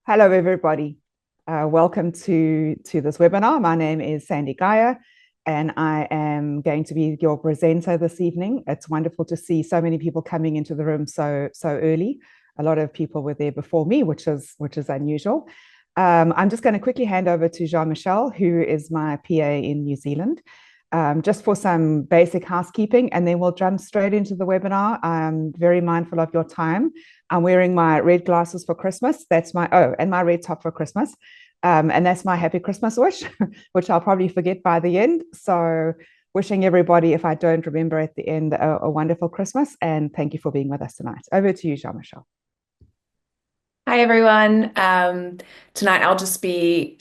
Hello, everybody. Welcome to this webinar. My name is Sandy Geyer, and I am going to be your presenter this evening. It's wonderful to see so many people coming into the room so early. A lot of people were there before me, which is unusual. I'm just going to quickly hand over to Jean-Michel, who is my PA in New Zealand, just for some basic housekeeping, and then we'll jump straight into the webinar. I'm very mindful of your time. I'm wearing my red glasses for Christmas. That's my, and my red top for Christmas. And that's my happy Christmas wish, which I'll probably forget by the end. So wishing everybody, if I don't remember at the end, a wonderful Christmas. And thank you for being with us tonight. Over to you, Jean-Michel. Hi, everyone. Tonight I'll just be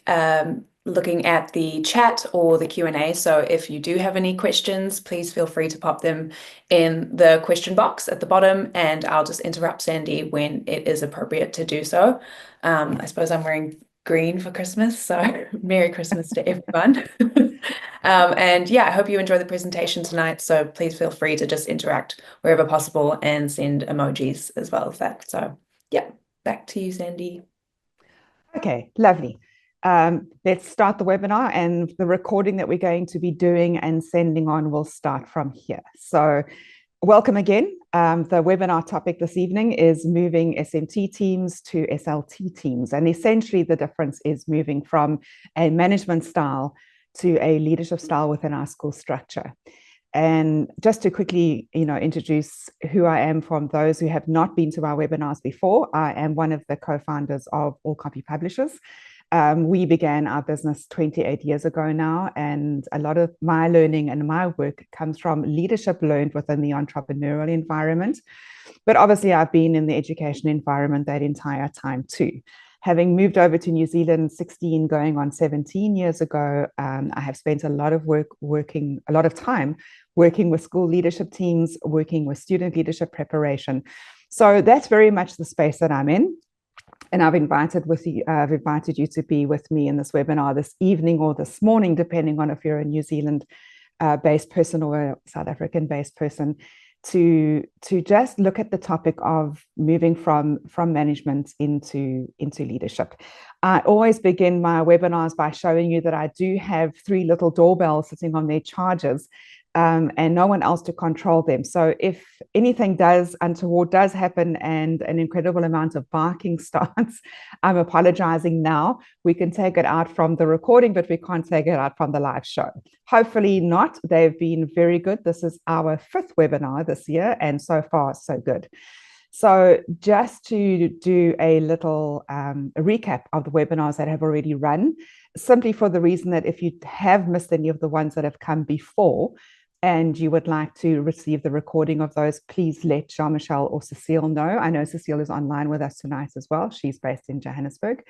looking at the chat or the Q&A. So if you do have any questions, please feel free to pop them in the question box at the bottom, and I'll just interrupt Sandy when it is appropriate to do so. I suppose I'm wearing green for Christmas, so Merry Christmas to everyone. And yeah, I hope you enjoy the presentation tonight. So please feel free to just interact wherever possible and send emojis as well as that. So yeah. Back to you, Sandy. Okay, lovely. Let's start the webinar, and the recording that we're going to be doing and sending on will start from here. So welcome again. The webinar topic this evening is moving SMT teams to SLT teams. And essentially the difference is moving from a management style to a leadership style within our school structure. And just to quickly, introduce who I am from those who have not been to our webinars before, I am one of the co-founders of All Copy Publishers. We began our business 28 years ago now, and a lot of my learning and my work comes from leadership learned within the entrepreneurial environment. But obviously, I've been in the education environment that entire time too. Having moved over to New Zealand 16, going on 17 years ago, I have spent a lot of time working with school leadership teams, working with student leadership preparation. So that's very much the space that I'm in. And I've invited you to be with me in this webinar this evening or this morning, depending on if you're a New Zealand-based person or a South African-based person, to just look at the topic of moving from management into leadership. I always begin my webinars by showing you that I do have 3 little doorbells sitting on their chargers, and no one else to control them. So if anything untoward does happen and an incredible amount of barking starts, I'm apologizing now. We can take it out from the recording, but we can't take it out from the live show. Hopefully not. They've been very good. This is our 5th webinar this year, and so far, so good. So just to do a little recap of the webinars that have already run, simply for the reason that if you have missed any of the ones that have come before, and you would like to receive the recording of those, please let Jean-Michel or Cecile know. I know Cecile is online with us tonight as well. She's based in Johannesburg.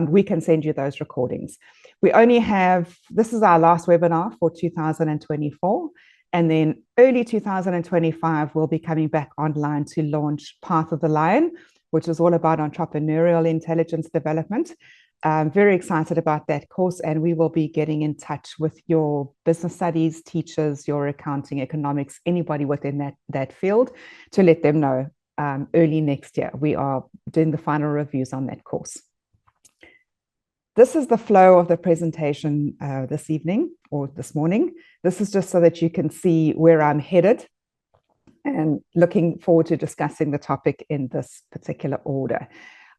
We can send you those recordings. This is our last webinar for 2024. And then early 2025, we'll be coming back online to launch Path of the Lion, which is all about entrepreneurial intelligence development. I'm very excited about that course, and we will be getting in touch with your business studies teachers, your accounting, economics, anybody within that field, to let them know early next year. We are doing the final reviews on that course. This is the flow of the presentation this evening or this morning. This is just so that you can see where I'm headed, and looking forward to discussing the topic in this particular order.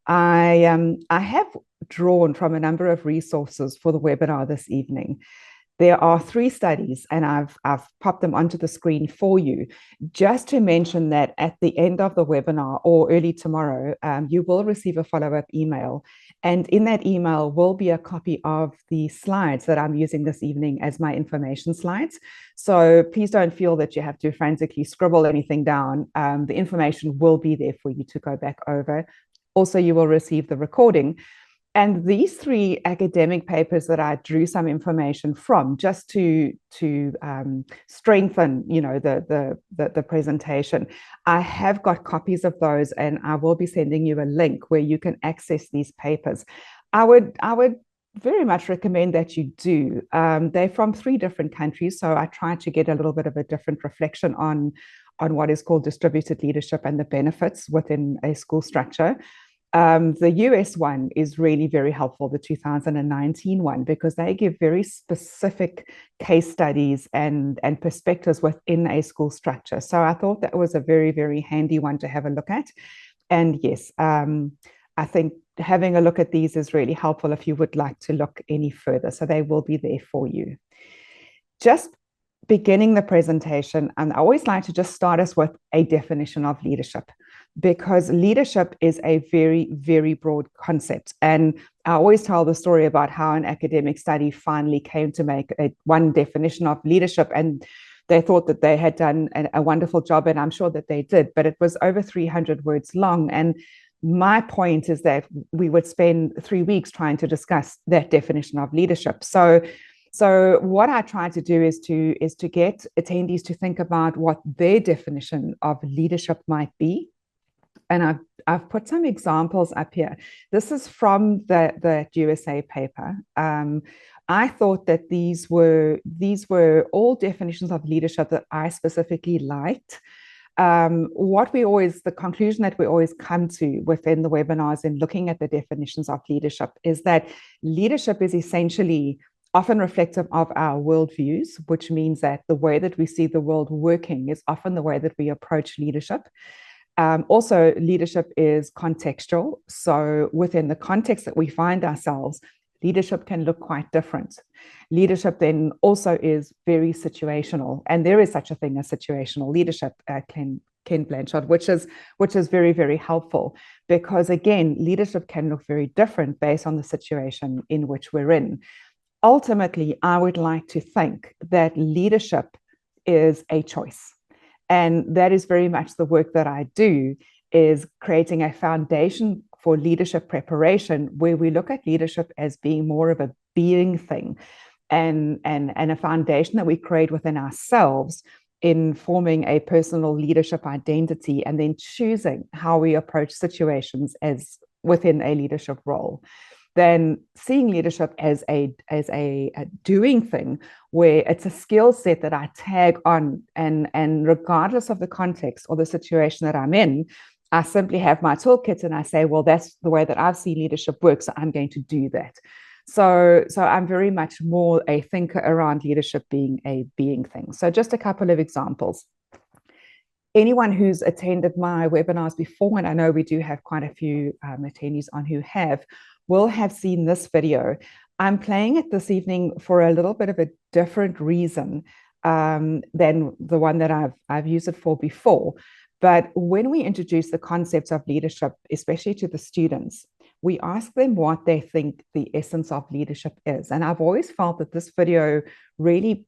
I have drawn from a number of resources for the webinar this evening. There are 3 studies, and I've popped them onto the screen for you, just to mention that at the end of the webinar or early tomorrow, you will receive a follow-up email. And in that email will be a copy of the slides that I'm using this evening as my information slides. So please don't feel that you have to frantically scribble anything down. The information will be there for you to go back over. Also, you will receive the recording. And these 3 academic papers that I drew some information from, just to strengthen, the presentation, I have got copies of those, and I will be sending you a link where you can access these papers. I would very much recommend that you do. They're from 3 different countries, so I tried to get a little bit of a different reflection on what is called distributed leadership and the benefits within a school structure. The US one is really very helpful, the 2019 one, because they give very specific case studies and perspectives within a school structure. So I thought that was a very, very handy one to have a look at. And yes, I think having a look at these is really helpful if you would like to look any further. So they will be there for you. Just beginning the presentation, and I always like to just start us with a definition of leadership, because leadership is a very, very broad concept. And I always tell the story about how an academic study finally came to make one definition of leadership, and they thought that they had done a wonderful job, and I'm sure that they did, but it was over 300 words long. And my point is that we would spend 3 weeks trying to discuss that definition of leadership. So what I try to do is to get attendees to think about what their definition of leadership might be. And I've put some examples up here. This is from the USA paper. I thought that these were all definitions of leadership that I specifically liked. The conclusion that we always come to within the webinars in looking at the definitions of leadership is that leadership is essentially often reflective of our worldviews, which means that the way that we see the world working is often the way that we approach leadership. Also, leadership is contextual. So within the context that we find ourselves, leadership can look quite different. Leadership then also is very situational, and there is such a thing as situational leadership, Ken Blanchard, which is very, very helpful, because again, leadership can look very different based on the situation in which we're in. Ultimately, I would like to think that leadership is a choice. And that is very much the work that I do, is creating a foundation for leadership preparation, where we look at leadership as being more of a being thing, and a foundation that we create within ourselves in forming a personal leadership identity, and then choosing how we approach situations as within a leadership role. Then seeing leadership as a doing thing, where it's a skill set that I tag on, and regardless of the context or the situation that I'm in, I simply have my toolkit and I say, well, that's the way that I've seen leadership work, so I'm going to do that. So I'm very much more a thinker around leadership being a being thing. So just a couple of examples. Anyone who's attended my webinars before, and I know we do have quite a few attendees on who have, will have seen this video. I'm playing it this evening for a little bit of a different reason than the one that I've used it for before. But when we introduce the concepts of leadership, especially to the students, we ask them what they think the essence of leadership is. And I've always felt that this video really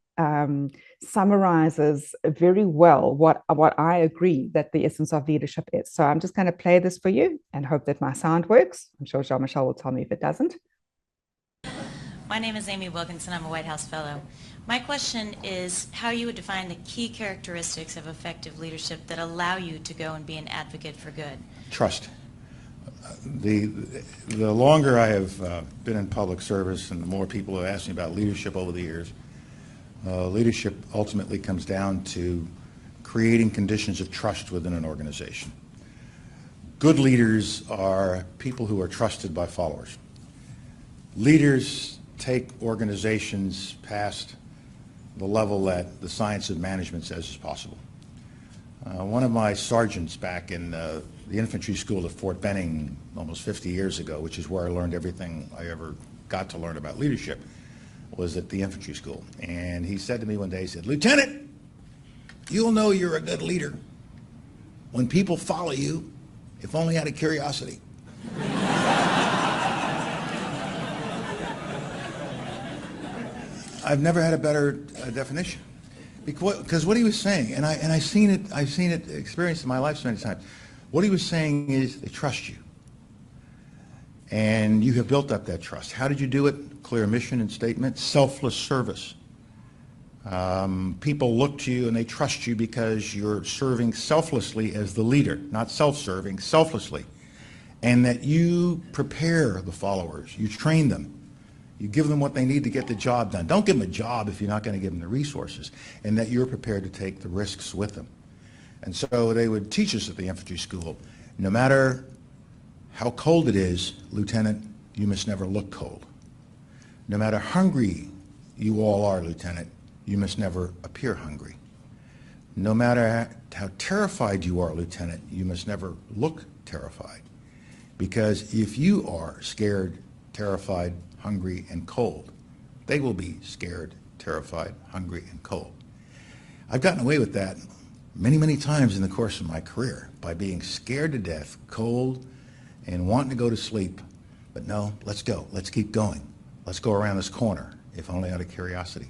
summarizes very well what I agree that the essence of leadership is. So I'm just going to play this for you and hope that my sound works. I'm sure Jean-Michel will tell me if it doesn't. My name is Amy Wilkinson. I'm a White House Fellow. My question is how you would define the key characteristics of effective leadership that allow you to go and be an advocate for good. Trust. The longer I have been in public service, and the more people have asked me about leadership over the years, leadership ultimately comes down to creating conditions of trust within an organization. Good leaders are people who are trusted by followers. Leaders take organizations past the level that the science of management says is possible. One of my sergeants back in the infantry school at Fort Benning almost 50 years ago, which is where I learned everything I ever got to learn about leadership, was at the infantry school. And he said to me one day, he said, "Lieutenant, you'll know you're a good leader when people follow you, if only out of curiosity." I've never had a better definition, because what he was saying, and I've seen it experienced in my life so many times. What he was saying is they trust you, and you have built up that trust. How did you do it? Clear mission and statement, selfless service. People look to you and they trust you because you're serving selflessly as the leader, not self-serving, selflessly, and that you prepare the followers, you train them. You give them what they need to get the job done. Don't give them a job if you're not going to give them the resources, and that you're prepared to take the risks with them. And so they would teach us at the infantry school, no matter how cold it is, Lieutenant, you must never look cold. No matter hungry you all are, Lieutenant, you must never appear hungry. No matter how terrified you are, Lieutenant, you must never look terrified. Because if you are scared, terrified, hungry, and cold, they will be scared, terrified, hungry, and cold. I've gotten away with that many, many times in the course of my career by being scared to death, cold, and wanting to go to sleep. But no, let's go. Let's keep going. Let's go around this corner, if only out of curiosity.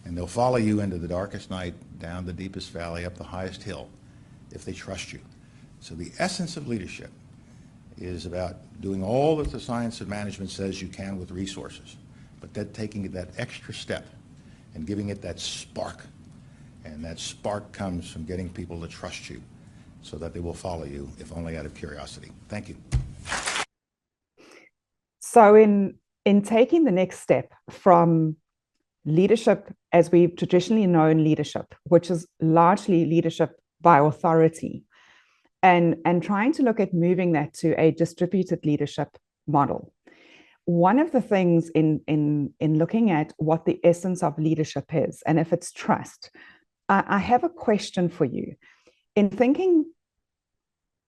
And they'll follow you into the darkest night, down the deepest valley, up the highest hill, if they trust you. So the essence of leadership is about doing all that the science of management says you can with resources, but then taking that extra step and giving it that spark. And that spark comes from getting people to trust you so that they will follow you, if only out of curiosity. Thank you. So in taking the next step from leadership as we've traditionally known leadership, which is largely leadership by authority, and trying to look at moving that to a distributed leadership model. One of the things in looking at what the essence of leadership is, and if it's trust, I have a question for you. In thinking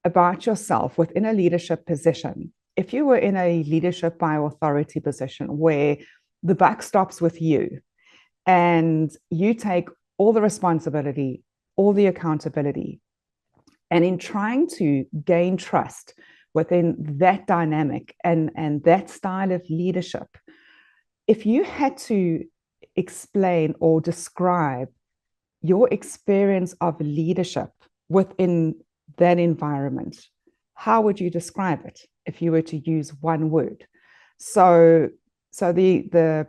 about yourself within a leadership position, if you were in a leadership by authority position where the buck stops with you and you take all the responsibility, all the accountability, and in trying to gain trust within that dynamic and that style of leadership, if you had to explain or describe your experience of leadership within that environment, how would you describe it if you were to use one word? So the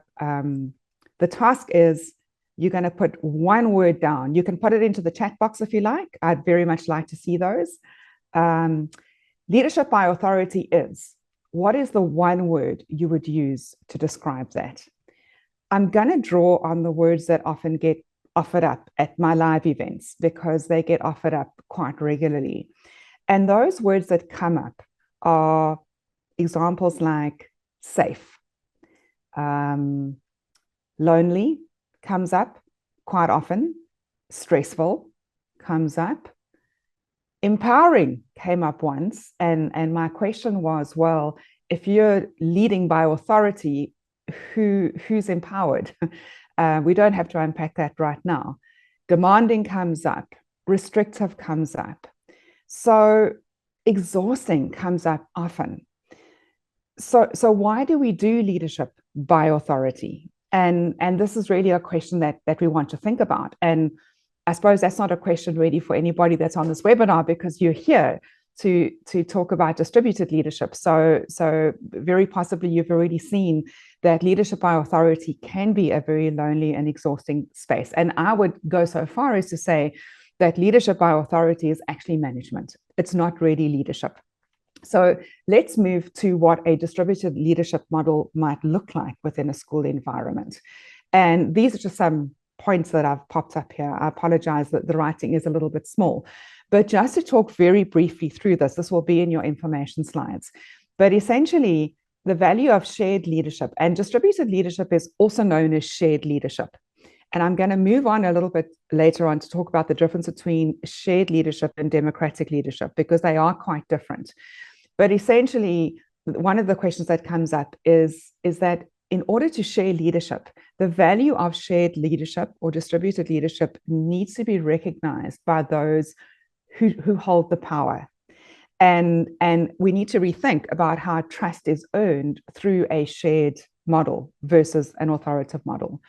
task is you're going to put one word down. You can put it into the chat box if you like. I'd very much like to see those. Leadership by authority is, what is the one word you would use to describe that? I'm going to draw on the words that often get offered up at my live events because they get offered up quite regularly. And those words that come up are examples like safe, lonely comes up quite often, stressful comes up, empowering came up once. And my question was, well, if you're leading by authority, who's empowered? We don't have to unpack that right now. Demanding comes up, restrictive comes up. So exhausting comes up often. So why do we do leadership by authority? And this is really a question that we want to think about. And I suppose that's not a question really for anybody that's on this webinar because you're here to talk about distributed leadership. So very possibly you've already seen that leadership by authority can be a very lonely and exhausting space. And I would go so far as to say that leadership by authority is actually management. It's not really leadership. So let's move to what a distributed leadership model might look like within a school environment. And these are just some points that I've popped up here. I apologize that the writing is a little bit small, but just to talk very briefly through this will be in your information slides. But essentially, the value of shared leadership and distributed leadership is also known as shared leadership. And I'm going to move on a little bit later on to talk about the difference between shared leadership and democratic leadership, because they are quite different. But essentially, one of the questions that comes up is that in order to share leadership, the value of shared leadership or distributed leadership needs to be recognized by those who hold the power. And we need to rethink about how trust is earned through a shared model versus an authoritative model.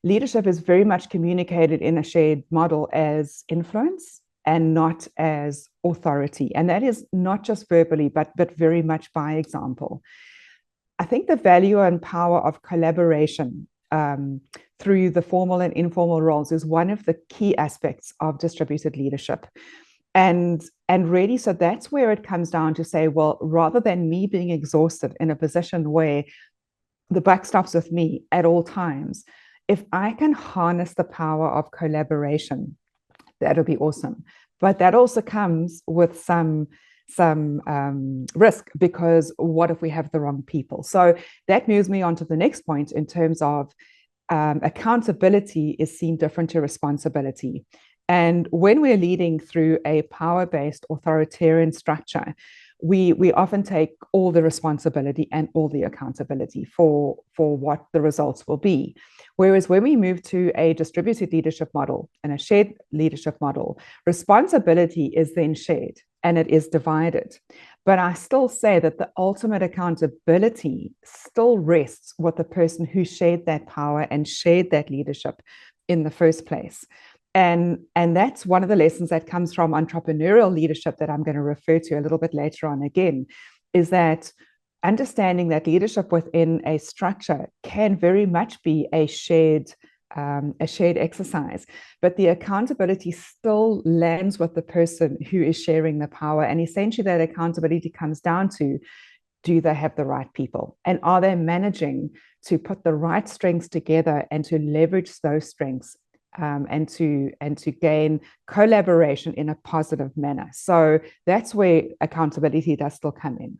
Leadership is very much communicated in a shared model as influence and not as authority. And that is not just verbally, but very much by example. I think the value and power of collaboration through the formal and informal roles is one of the key aspects of distributed leadership. And really, so that's where it comes down to say, well, rather than me being exhausted in a position where the buck stops with me at all times, if I can harness the power of collaboration, that'll be awesome. But that also comes with some risk, because what if we have the wrong people? So that moves me on to the next point in terms of accountability is seen different to responsibility. And when we're leading through a power-based authoritarian structure, we often take all the responsibility and all the accountability for what the results will be. Whereas when we move to a distributed leadership model and a shared leadership model, responsibility is then shared and it is divided. But I still say that the ultimate accountability still rests with the person who shared that power and shared that leadership in the first place. And that's one of the lessons that comes from entrepreneurial leadership that I'm going to refer to a little bit later on again, is that understanding that leadership within a structure can very much be a shared exercise, but the accountability still lands with the person who is sharing the power. And essentially that accountability comes down to, do they have the right people? And are they managing to put the right strengths together and to leverage those strengths and to gain collaboration in a positive manner? So that's where accountability does still come in.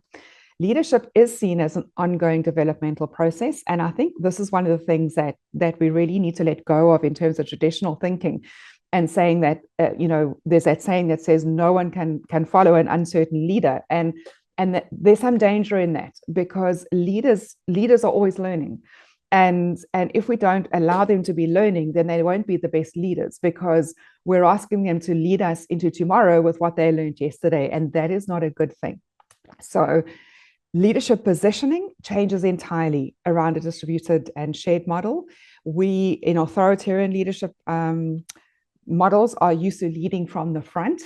Leadership is seen as an ongoing developmental process. And I think this is one of the things that we really need to let go of in terms of traditional thinking, and saying that, there's that saying that says no one can follow an uncertain leader. And that there's some danger in that, because leaders are always learning. And if we don't allow them to be learning, then they won't be the best leaders, because we're asking them to lead us into tomorrow with what they learned yesterday. And that is not a good thing. So leadership positioning changes entirely around a distributed and shared model. We, in authoritarian leadership models, are used to leading from the front,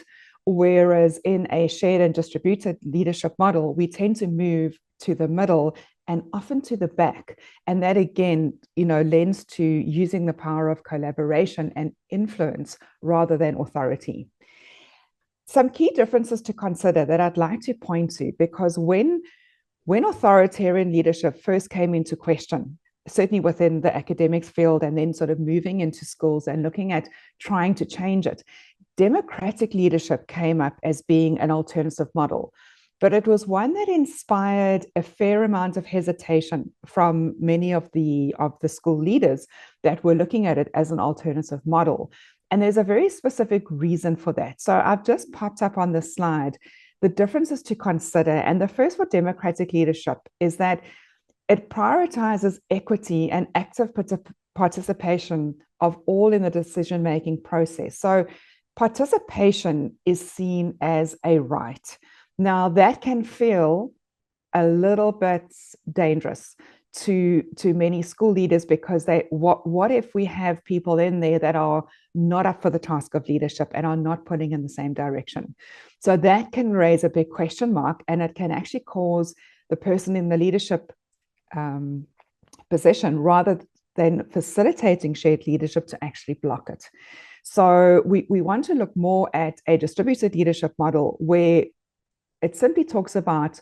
whereas in a shared and distributed leadership model, we tend to move to the middle and often to the back. And that again, lends to using the power of collaboration and influence rather than authority. Some key differences to consider that I'd like to point to, because when authoritarian leadership first came into question, certainly within the academics field, and then sort of moving into schools and looking at trying to change it, democratic leadership came up as being an alternative model. But it was one that inspired a fair amount of hesitation from many of the school leaders that were looking at it as an alternative model. And there's a very specific reason for that. So I've just popped up on this slide the differences to consider. And the first for democratic leadership is that it prioritizes equity and active participation of all in the decision-making process. So participation is seen as a right. Now, that can feel a little bit dangerous to many school leaders, because what if we have people in there that are not up for the task of leadership and are not pulling in the same direction? So that can raise a big question mark, and it can actually cause the person in the leadership position, rather than facilitating shared leadership, to actually block it. So we want to look more at a distributed leadership model where it simply talks about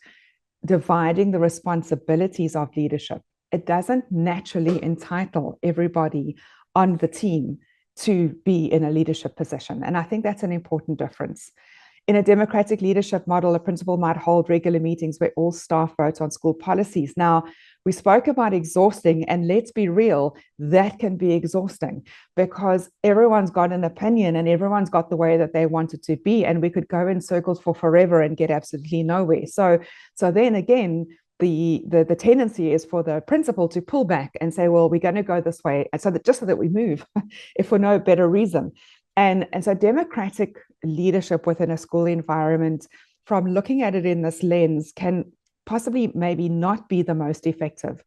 dividing the responsibilities of leadership. It doesn't naturally entitle everybody on the team to be in a leadership position. And I think that's an important difference. In a democratic leadership model, a principal might hold regular meetings where all staff vote on school policies. Now, we spoke about exhausting, and let's be real, that can be exhausting, because everyone's got an opinion and everyone's got the way that they want it to be, and we could go in circles for forever and get absolutely nowhere. So then again, the tendency is for the principal to pull back and say, well, we're going to go this way, and so that we move, if for no better reason. And so democratic leadership within a school environment, from looking at it in this lens, can possibly maybe not be the most effective.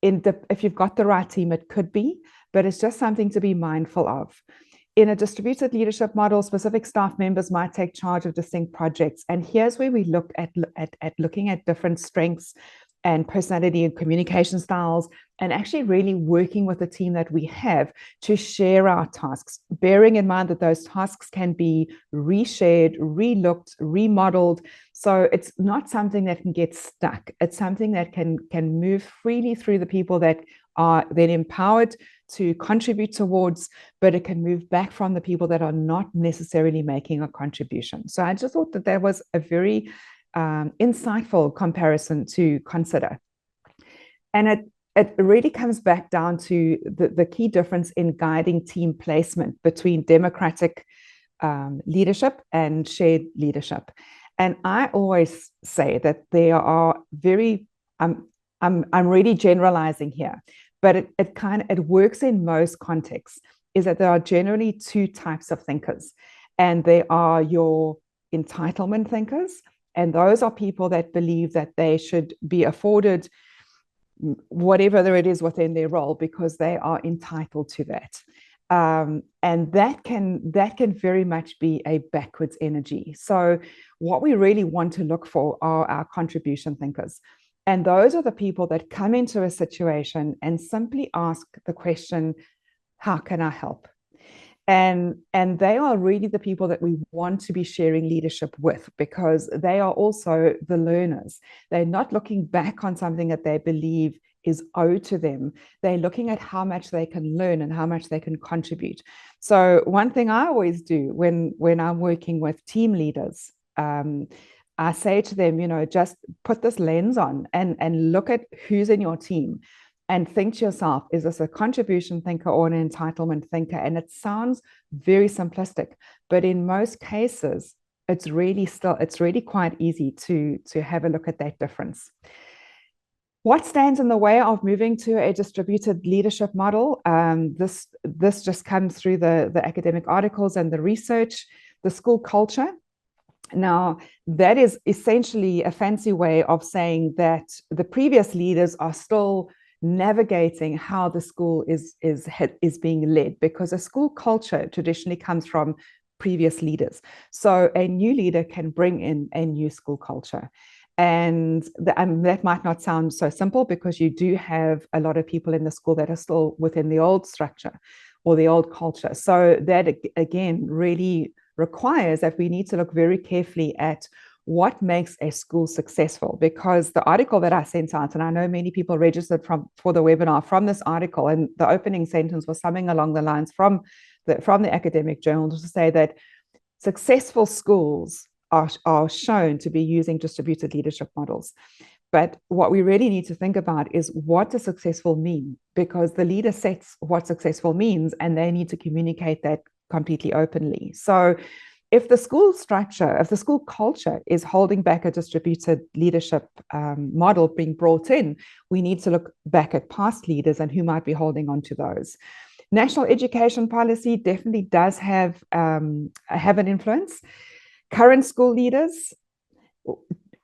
If you've got the right team, it could be, but it's just something to be mindful of. In a distributed leadership model, specific staff members might take charge of distinct projects. And here's where we look at looking at different strengths and personality and communication styles, and actually really working with the team that we have to share our tasks, bearing in mind that those tasks can be reshared, relooked, remodeled. So it's not something that can get stuck. It's something that can move freely through the people that are then empowered to contribute towards, but it can move back from the people that are not necessarily making a contribution. So I just thought that that was a very insightful comparison to consider. And it really comes back down to the key difference in guiding team placement between democratic leadership and shared leadership. And I always say that there are very, I'm really generalizing here, but it works in most contexts, is that there are generally two types of thinkers. And they are your entitlement thinkers. And those are people that believe that they should be afforded whatever it is within their role because they are entitled to that. And that can very much be a backwards energy. So what we really want to look for are our contribution thinkers. And those are the people that come into a situation and simply ask the question, how can I help? And they are really the people that we want to be sharing leadership with, because they are also the learners. They're not looking back on something that they believe is owed to them. They're looking at how much they can learn and how much they can contribute. So one thing I always do when I'm working with team leaders, I say to them, just put this lens on and look at who's in your team and think to yourself, is this a contribution thinker or an entitlement thinker? And it sounds very simplistic, but in most cases, it's really quite easy to have a look at that difference. What stands in the way of moving to a distributed leadership model? This just comes through the academic articles and the research, the school culture. Now, that is essentially a fancy way of saying that the previous leaders are still navigating how the school is being led, because a school culture traditionally comes from previous leaders. So a new leader can bring in a new school culture. And that might not sound so simple, because you do have a lot of people in the school that are still within the old structure or the old culture. So that, again, really requires that we need to look very carefully at what makes a school successful, because the article that I sent out, and I know many people registered for the webinar from this article, and the opening sentence was something along the lines from the academic journal to say that successful schools are shown to be using distributed leadership models. But what we really need to think about is, what does successful mean? Because the leader sets what successful means, and they need to communicate that completely openly. So if the school structure, if the school culture is holding back a distributed leadership model being brought in, we need to look back at past leaders and who might be holding on to those. National education policy definitely does have an influence. Current school leaders,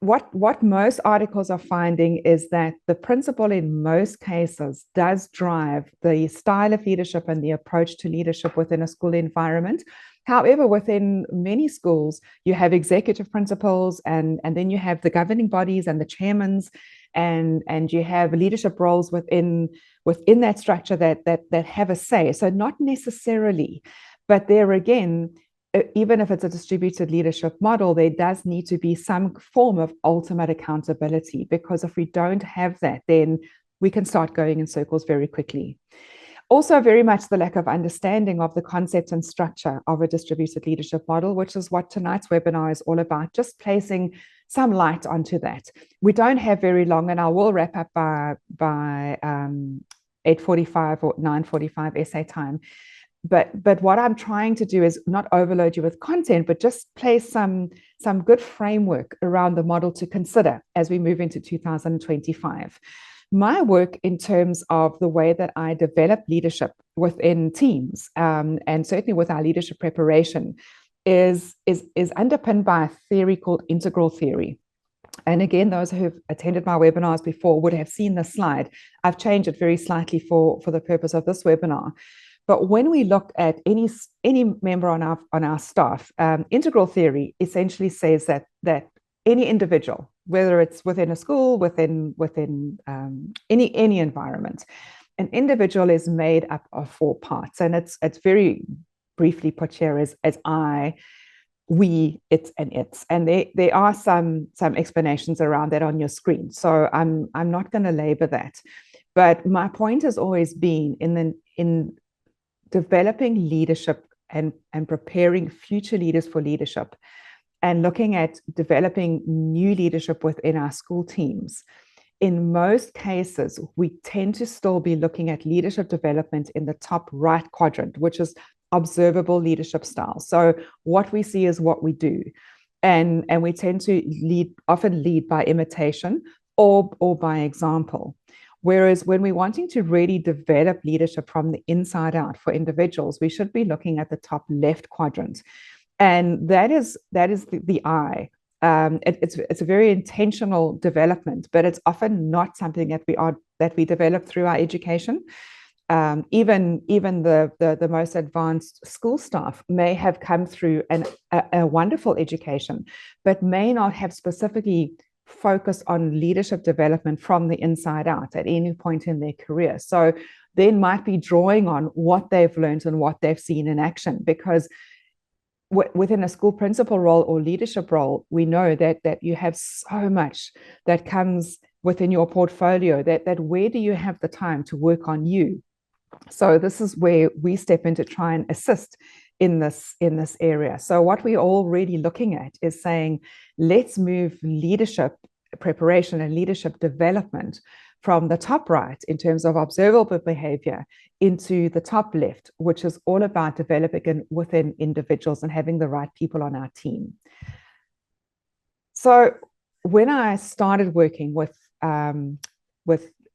what most articles are finding is that the principal in most cases does drive the style of leadership and the approach to leadership within a school environment. However, within many schools, you have executive principals, and then you have the governing bodies and the chairmans, and you have leadership roles within that structure that have a say. So not necessarily, but there again, even if it's a distributed leadership model, there does need to be some form of ultimate accountability, because if we don't have that, then we can start going in circles very quickly. Also, very much the lack of understanding of the concept and structure of a distributed leadership model, which is what tonight's webinar is all about, just placing some light onto that. We don't have very long, and I will wrap up by 8:45 or 9:45 SA time. But what I'm trying to do is not overload you with content, but just place some good framework around the model to consider as we move into 2025. My work in terms of the way that I develop leadership within teams, and certainly with our leadership preparation, is underpinned by a theory called integral theory. And again, those who have attended my webinars before would have seen this slide. I've changed it very slightly for the purpose of this webinar. But when we look at any member on our staff, integral theory essentially says that any individual, whether it's within a school, within any environment, an individual is made up of four parts, and it's very briefly put here as I, we, it, and it's. And there are some explanations around that on your screen, so I'm not going to labor that. But my point has always been in developing leadership and preparing future leaders for leadership, and looking at developing new leadership within our school teams. In most cases, we tend to still be looking at leadership development in the top right quadrant, which is observable leadership style. So what we see is what we do. And we tend to often lead by imitation or by example. Whereas when we're wanting to really develop leadership from the inside out for individuals, we should be looking at the top left quadrant. And that is the I. It's a very intentional development, but it's often not something that we develop through our education. Even the most advanced school staff may have come through a wonderful education, but may not have specifically focused on leadership development from the inside out at any point in their career. So they might be drawing on what they've learned and what they've seen in action, because within a school principal role or leadership role, we know that you have so much that comes within your portfolio, that where do you have the time to work on you? So this is where we step in to try and assist in this area. So what we're already looking at is saying, let's move leadership preparation and leadership development from the top right in terms of observable behavior into the top left, which is all about developing within individuals and having the right people on our team. So when I started working with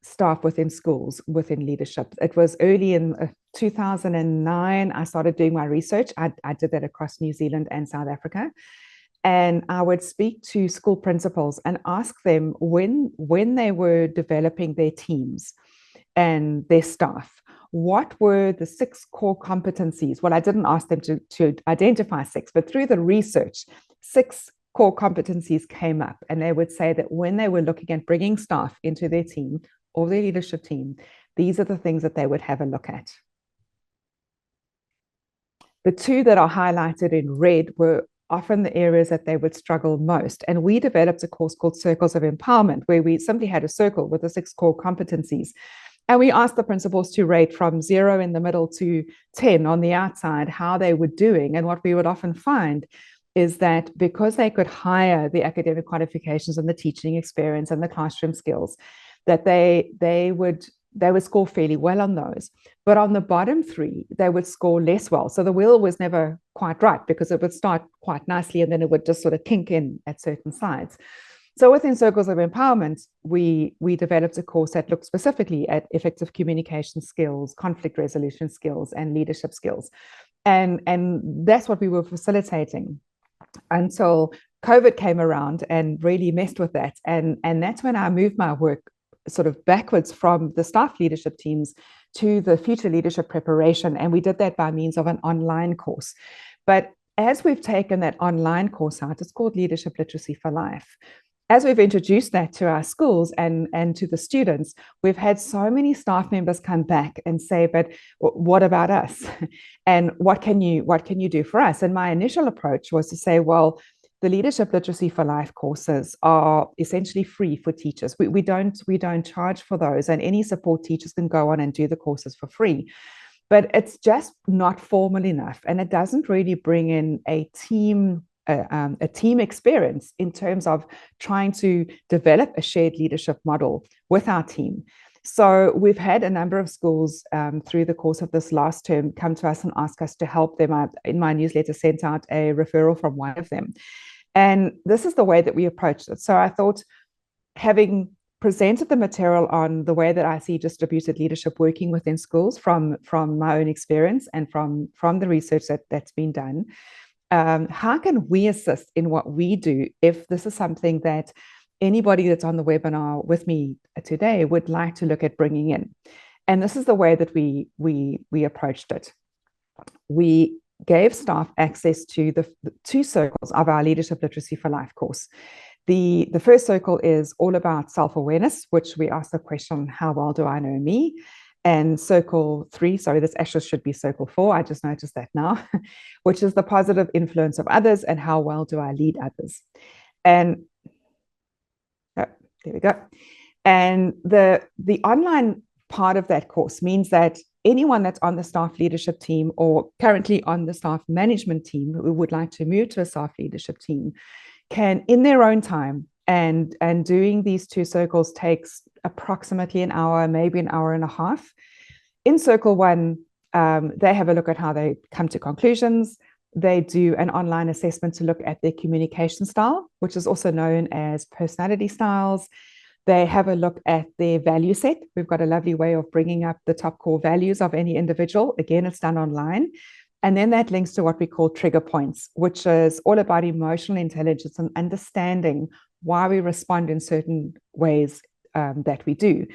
staff within schools, within leadership, it was early in 2009. I started doing my research. I did that across New Zealand and South Africa. And I would speak to school principals and ask them when they were developing their teams and their staff, what were the 6 core competencies? Well, I didn't ask them to identify 6, but through the research, 6 core competencies came up. And they would say that when they were looking at bringing staff into their team or their leadership team, these are the things that they would have a look at. The 2 that are highlighted in red were often the areas that they would struggle most. And we developed a course called Circles of Empowerment, where we simply had a circle with the 6 core competencies. And we asked the principals to rate from 0 in the middle to 10 on the outside, how they were doing. And what we would often find is that because they could hire the academic qualifications and the teaching experience and the classroom skills, that they would score fairly well on those. But on the bottom 3, they would score less well. So the wheel was never quite right, because it would start quite nicely and then it would just sort of kink in at certain sides. So within Circles of Empowerment, we developed a course that looked specifically at effective communication skills, conflict resolution skills, and leadership skills. And that's what we were facilitating until COVID came around and really messed with that. And that's when I moved my work sort of backwards from the staff leadership teams to the future leadership preparation. And we did that by means of an online course. But as we've taken that online course out, it's called Leadership Literacy for Life. As we've introduced that to our schools and to the students, we've had so many staff members come back and say, but what about us? And what can you do for us? And my initial approach was to say, well, the Leadership Literacy for Life courses are essentially free for teachers. We don't charge for those, and any support teachers can go on and do the courses for free. But it's just not formal enough, and it doesn't really bring in a team experience in terms of trying to develop a shared leadership model with our team. So we've had a number of schools through the course of this last term come to us and ask us to help them. I, in my newsletter, sent out a referral from one of them. And this is the way that we approached it. So I thought, having presented the material on the way that I see distributed leadership working within schools from my own experience and from the research that's been done, how can we assist in what we do if this is something that anybody that's on the webinar with me today would like to look at bringing in? And this is the way that we approached it. We gave staff access to the 2 circles of our Leadership Literacy for Life course. The first circle is all about self-awareness, which we ask the question, how well do I know me? And circle 3, sorry, this actually should be circle 4, I just noticed that now, which is the positive influence of others and how well do I lead others? And there we go. And the online part of that course means that anyone that's on the staff leadership team or currently on the staff management team who would like to move to a staff leadership team can, in their own time, and doing these 2 circles takes approximately an hour, maybe an hour and a half. In circle 1, they have a look at how they come to conclusions. They do an online assessment to look at their communication style, which is also known as personality styles. They have a look at their value set. We've got a lovely way of bringing up the top core values of any individual. Again, it's done online. And then that links to what we call trigger points, which is all about emotional intelligence and understanding why we respond in certain ways that we do.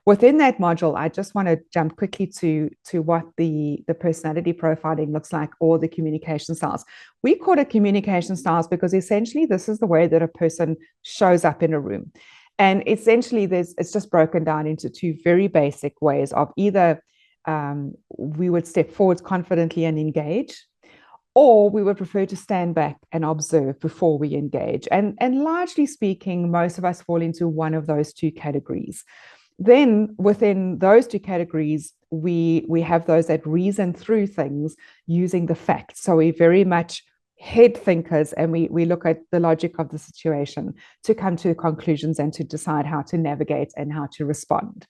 Within that module, I just want to jump quickly to what the personality profiling looks like, or the communication styles. We call it communication styles because essentially this is the way that a person shows up in a room. And essentially it's just broken down into 2 very basic ways of either we would step forward confidently and engage, or we would prefer to stand back and observe before we engage. And largely speaking, most of us fall into one of those 2 categories. Then within those 2 categories, we have those that reason through things using the facts. So we very much head thinkers, and we look at the logic of the situation to come to conclusions and to decide how to navigate and how to respond.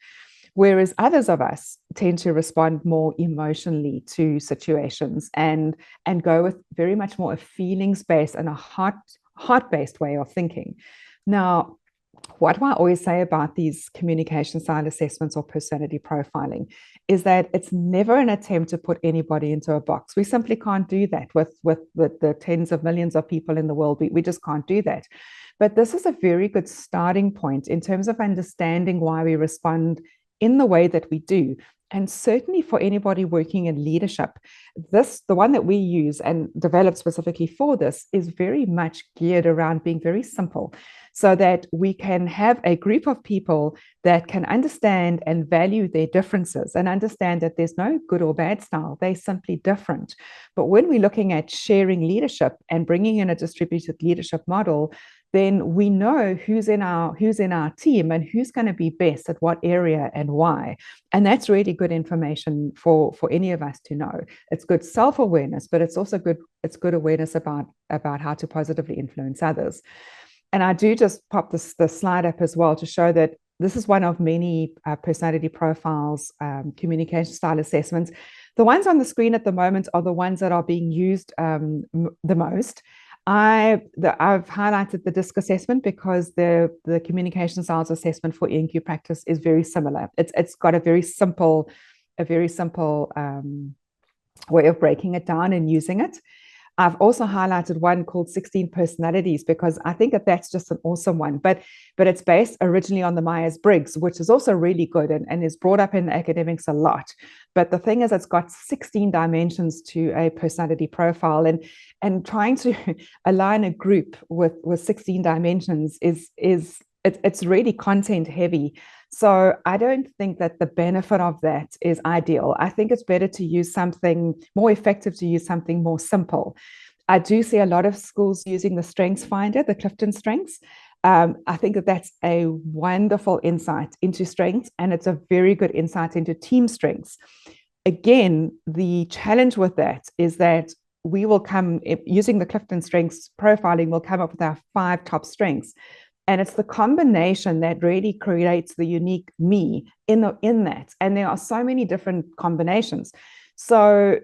Whereas others of us tend to respond more emotionally to situations and go with very much more a feelings-based and a heart-based way of thinking. Now, what do I always say about these communication style assessments or personality profiling is that it's never an attempt to put anybody into a box. We simply can't do that with the tens of millions of people in the world. We just can't do that. But this is a very good starting point in terms of understanding why we respond in the way that we do. And certainly for anybody working in leadership, the one that we use and developed specifically for this is very much geared around being very simple, so that we can have a group of people that can understand and value their differences and understand that there's no good or bad style. They're simply different. But when we're looking at sharing leadership and bringing in a distributed leadership model, then we know who's in our team and who's going to be best at what area and why. And that's really good information for any of us to know. It's good self-awareness, but it's also good awareness about how to positively influence others. And I do just pop the slide up as well to show that this is one of many personality profiles, communication style assessments. The ones on the screen at the moment are the ones that are being used the most. I've highlighted the DISC assessment because the communication styles assessment for E&Q practice is very similar. It's got a very simple way of breaking it down and using it. I've also highlighted one called 16 Personalities because I think that's just an awesome one. But it's based originally on the Myers-Briggs, which is also really good and is brought up in academics a lot. But the thing is, it's got 16 dimensions to a personality profile, and trying to align a group with 16 dimensions it's really content heavy. So I don't think that the benefit of that is ideal. I think it's better to use something more effective, to use something more simple. I do see a lot of schools using the Strengths Finder, the Clifton Strengths. I think that's a wonderful insight into strengths, and it's a very good insight into team strengths. Again, the challenge with that is that we will come, using the Clifton Strengths profiling, we'll come up with our 5 top strengths. And it's the combination that really creates the unique me in that. And there are so many different combinations. So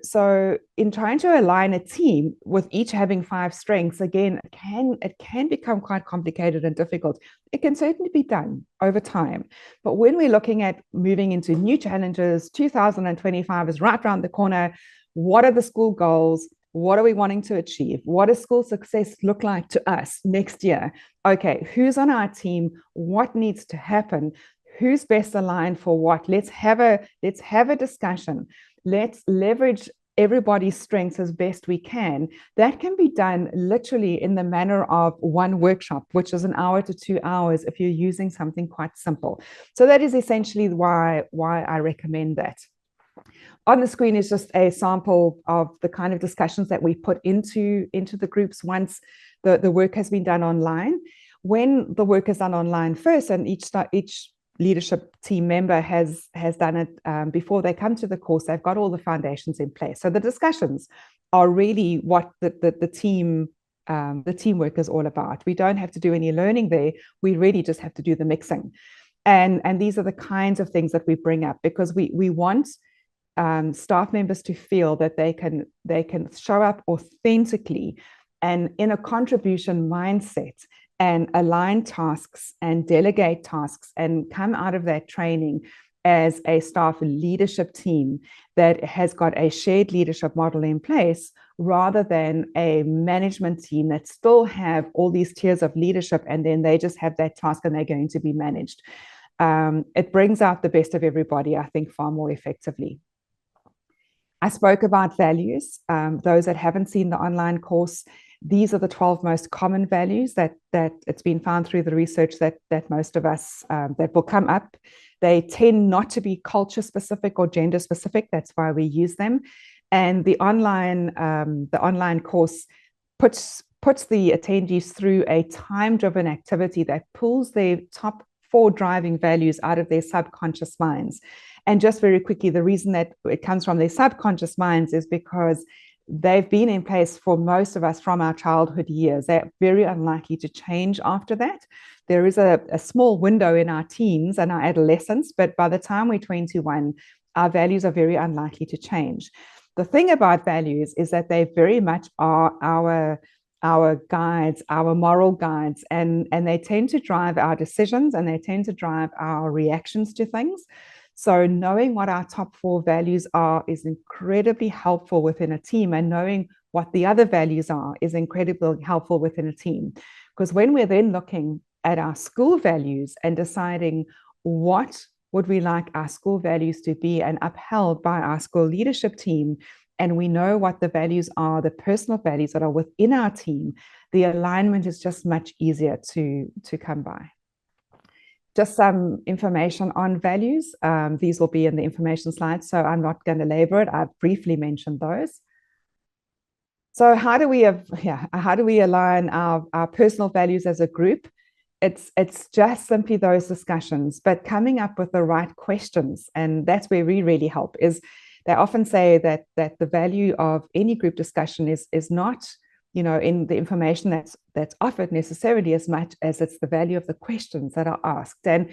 in trying to align a team with each having 5 strengths, again, it can become quite complicated and difficult. It can certainly be done over time. But when we're looking at moving into new challenges, 2025 is right around the corner. What are the school goals? What are we wanting to achieve? What does school success look like to us next year? Okay, who's on our team? What needs to happen? Who's best aligned for what? Let's have a discussion. Let's leverage everybody's strengths as best we can. That can be done literally in the manner of one workshop, which is an hour to 2 hours if you're using something quite simple. So that is essentially why I recommend that. On the screen is just a sample of the kind of discussions that we put into the groups once the work has been done online. When the work is done online first, and each leadership team member has done it before they come to the course. They've got all the foundations in place. So the discussions are really what the teamwork is all about. We don't have to do any learning there. We really just have to do the mixing. And these are the kinds of things that we bring up, because we want staff members to feel that they can show up authentically and in a contribution mindset, and align tasks and delegate tasks and come out of that training as a staff leadership team that has got a shared leadership model in place, rather than a management team that still have all these tiers of leadership and then they just have that task and they're going to be managed. It brings out the best of everybody, I think, far more effectively. I spoke about values. Those that haven't seen the online course, these are the 12 most common values that it's been found through the research that most of us, that will come up. They tend not to be culture specific or gender specific. That's why we use them. And the online course puts the attendees through a time-driven activity that pulls their top 4 driving values out of their subconscious minds. And just very quickly, the reason that it comes from their subconscious minds is because they've been in place for most of us from our childhood years. They're very unlikely to change after that. There is a small window in our teens and our adolescence, but by the time we're 21, our values are very unlikely to change. The thing about values is that they very much are our guides, our moral guides, and they tend to drive our decisions, and they tend to drive our reactions to things. So knowing what our top 4 values are is incredibly helpful within a team, and knowing what the other values are is incredibly helpful within a team. Because when we're then looking at our school values and deciding what would we like our school values to be and upheld by our school leadership team, and we know what the values are, the personal values that are within our team, the alignment is just much easier to come by. Just some information on values. These will be in the information slides, so I'm not going to labor it. I've briefly mentioned those. So how do we align our personal values as a group? It's just simply those discussions, but coming up with the right questions, and that's where we really help. Is they often say that the value of any group discussion is not, in the information that's offered necessarily, as much as it's the value of the questions that are asked. And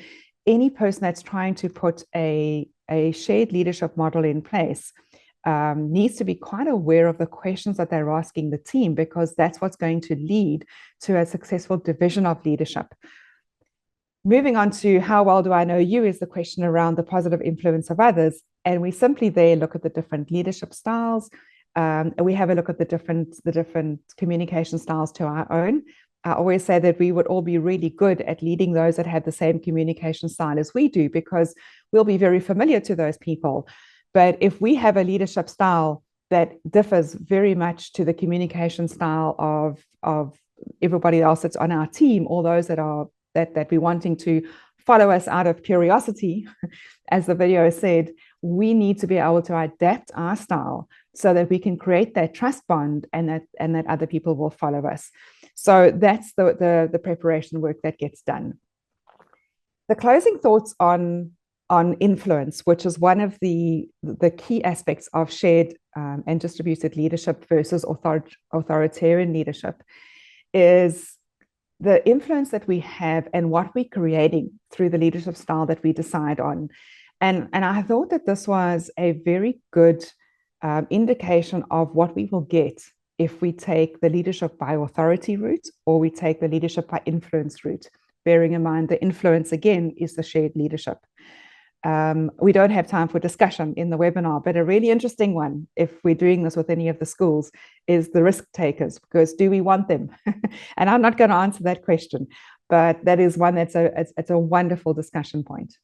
any person that's trying to put a shared leadership model in place needs to be quite aware of the questions that they're asking the team, because that's what's going to lead to a successful division of leadership. Moving on to how well do I know you is the question around the positive influence of others. And we simply there look at the different leadership styles. We have a look at the different communication styles to our own. I always say that we would all be really good at leading those that have the same communication style as we do, because we'll be very familiar to those people. But if we have a leadership style that differs very much to the communication style of everybody else that's on our team, or those that we're wanting to follow us out of curiosity, as the video said, we need to be able to adapt our style so that we can create that trust bond, and that other people will follow us. So that's the preparation work that gets done. The closing thoughts on influence, which is one of the key aspects of shared and distributed leadership versus authoritarian leadership, is the influence that we have and what we're creating through the leadership style that we decide on. And I thought that this was a very good indication of what we will get if we take the leadership by authority route, or we take the leadership by influence route, bearing in mind the influence, again, is the shared leadership. We don't have time for discussion in the webinar, but a really interesting one, if we're doing this with any of the schools, is the risk takers, because do we want them? And I'm not going to answer that question, but that is one that's it's a wonderful discussion point.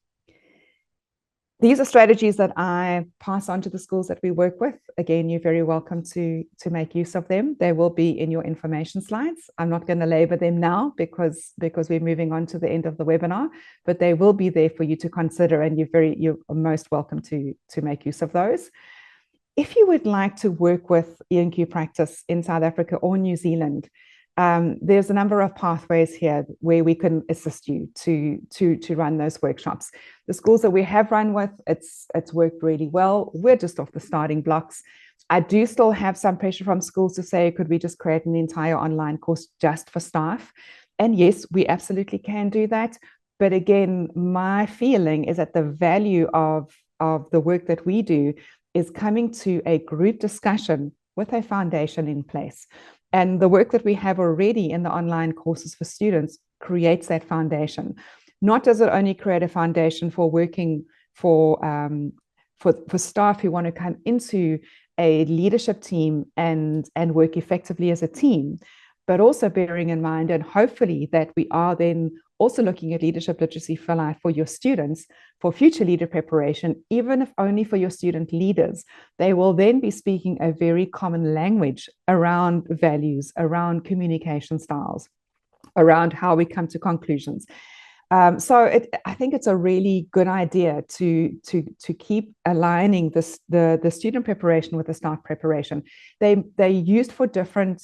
These are strategies that I pass on to the schools that we work with. Again, you're very welcome to make use of them. They will be in your information slides. I'm not going to labor them now because we're moving on to the end of the webinar, but they will be there for you to consider, and you're most welcome to make use of those. If you would like to work with E&Q practice in South Africa or New Zealand, there's a number of pathways here where we can assist you to run those workshops. The schools that we have run with, it's worked really well. We're just off the starting blocks. I do still have some pressure from schools to say, could we just create an entire online course just for staff? And yes, we absolutely can do that. But again, my feeling is that the value of the work that we do is coming to a group discussion with a foundation in place. And the work that we have already in the online courses for students creates that foundation. Not does it only create a foundation for working for staff who want to come into a leadership team and work effectively as a team, but also bearing in mind, and hopefully that we are then also looking at leadership literacy for life for your students for future leader preparation, even if only for your student leaders. They will then be speaking a very common language around values, around communication styles, around how we come to conclusions. I think it's a really good idea to keep aligning the student preparation with the staff preparation. They're used for different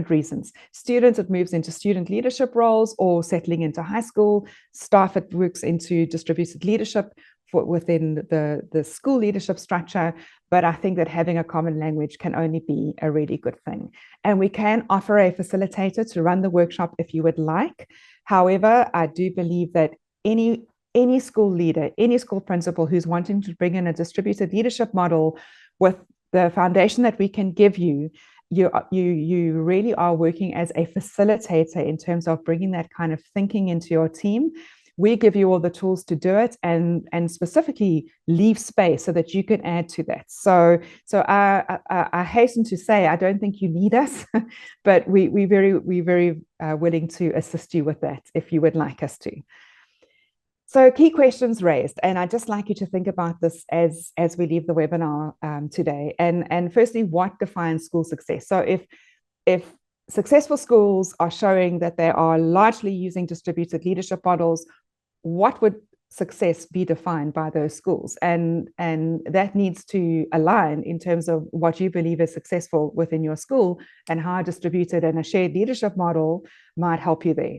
reasons. Students, it moves into student leadership roles or settling into high school. Staff, it works into distributed leadership within the school leadership structure. But I think that having a common language can only be a really good thing. And we can offer a facilitator to run the workshop if you would like. However, I do believe that any school leader, any school principal who's wanting to bring in a distributed leadership model with the foundation that we can give you, you really are working as a facilitator in terms of bringing that kind of thinking into your team. We give you all the tools to do it and specifically leave space so that you can add to that. So I hasten to say, I don't think you need us, but we're very willing to assist you with that if you would like us to. So key questions raised, and I'd just like you to think about this as we leave the webinar today. And firstly, what defines school success? So if successful schools are showing that they are largely using distributed leadership models, what would success be defined by those schools? And that needs to align in terms of what you believe is successful within your school and how a distributed and a shared leadership model might help you there.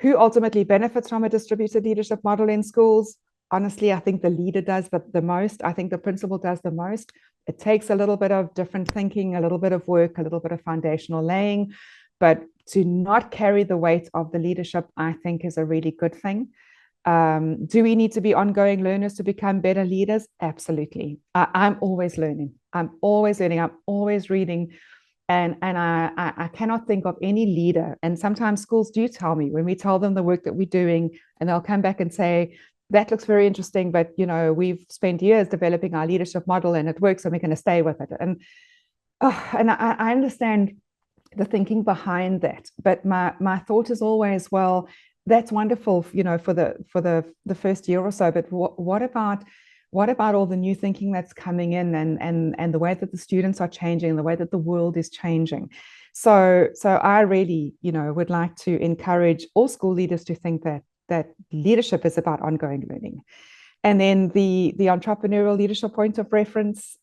Who ultimately benefits from a distributed leadership model in schools? Honestly, I think the leader does the most. I think the principal does the most. It takes a little bit of different thinking, a little bit of work, a little bit of foundational laying, but to not carry the weight of the leadership, I think is a really good thing. Do we need to be ongoing learners to become better leaders? Absolutely. I'm always learning. I'm always reading. And I cannot think of any leader. And sometimes schools do tell me when we tell them the work that we're doing, and they'll come back and say, that looks very interesting, but we've spent years developing our leadership model and it works and we're going to stay with it. And I understand the thinking behind that. But my thought is always, well, that's wonderful, for the first year or so. But what about all the new thinking that's coming in and the way that the students are changing, the way that the world is changing? So I really, would like to encourage all school leaders to think that leadership is about ongoing learning. And then the entrepreneurial leadership point of reference,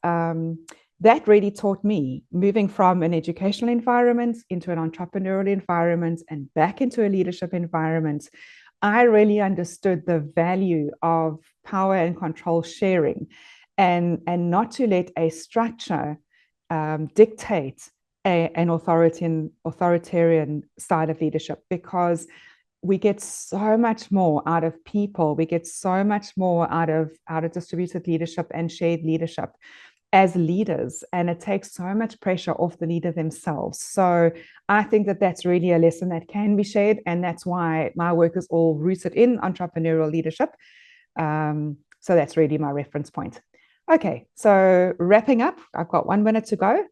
that really taught me, moving from an educational environment into an entrepreneurial environment and back into a leadership environment. I really understood the value of power and control sharing and not to let a structure dictate an authoritarian side of leadership, because we get so much more out of people. We get so much more out of distributed leadership and shared leadership as leaders, and it takes so much pressure off the leader themselves. So I think that that's really a lesson that can be shared, and that's why my work is all rooted in entrepreneurial leadership. So that's really my reference point. Okay, so wrapping up, I've got 1 minute to go,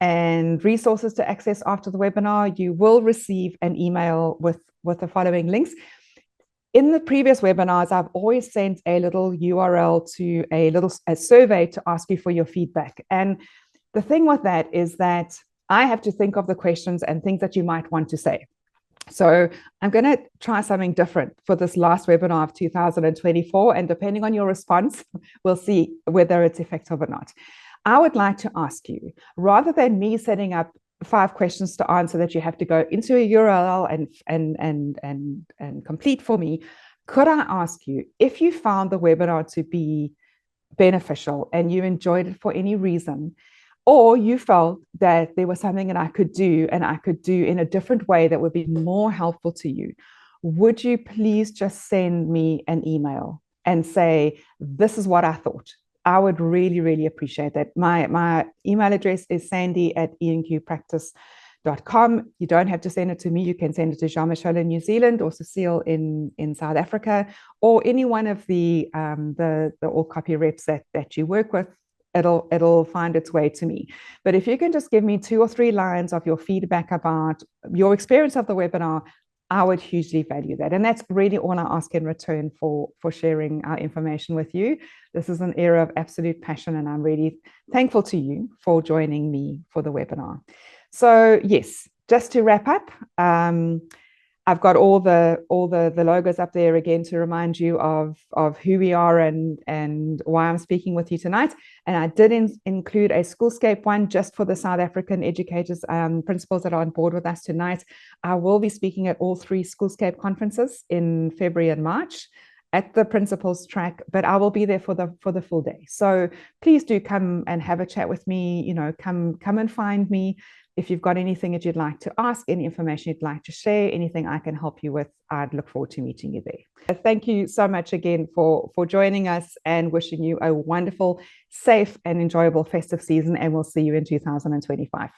and resources to access after the webinar. You will receive an email with the following links. In the previous webinars, I've always sent a little URL to a survey to ask you for your feedback. And the thing with that is that I have to think of the questions and things that you might want to say. So I'm going to try something different for this last webinar of 2024. And depending on your response, we'll see whether it's effective or not. I would like to ask you, rather than me setting up 5 questions to answer that you have to go into a URL and complete for me. Could I ask you, if you found the webinar to be beneficial and you enjoyed it for any reason, or you felt that there was something that I could do in a different way that would be more helpful to you, would you please just send me an email and say, this is what I thought? I would really, really appreciate that. My email address is sandy@enqpractice.com. You don't have to send it to me. You can send it to Jean-Michel in New Zealand or Cecile in South Africa, or any one of the all copy reps that you work with. It'll find its way to me. But if you can just give me 2 or 3 lines of your feedback about your experience of the webinar, I would hugely value that. And that's really all I ask in return for sharing our information with you. This is an area of absolute passion, and I'm really thankful to you for joining me for the webinar. So yes, just to wrap up, I've got all the logos up there again to remind you of who we are and why I'm speaking with you tonight. And I did include a Schoolscape one just for the South African educators, principals that are on board with us tonight. I will be speaking at all 3 Schoolscape conferences in February and March at the principals track, but I will be there for the full day. So please do come and have a chat with me. You know, come and find me. If you've got anything that you'd like to ask, any information you'd like to share, anything I can help you with, I'd look forward to meeting you there. Thank you so much again for joining us, and wishing you a wonderful, safe and enjoyable festive season, and we'll see you in 2025.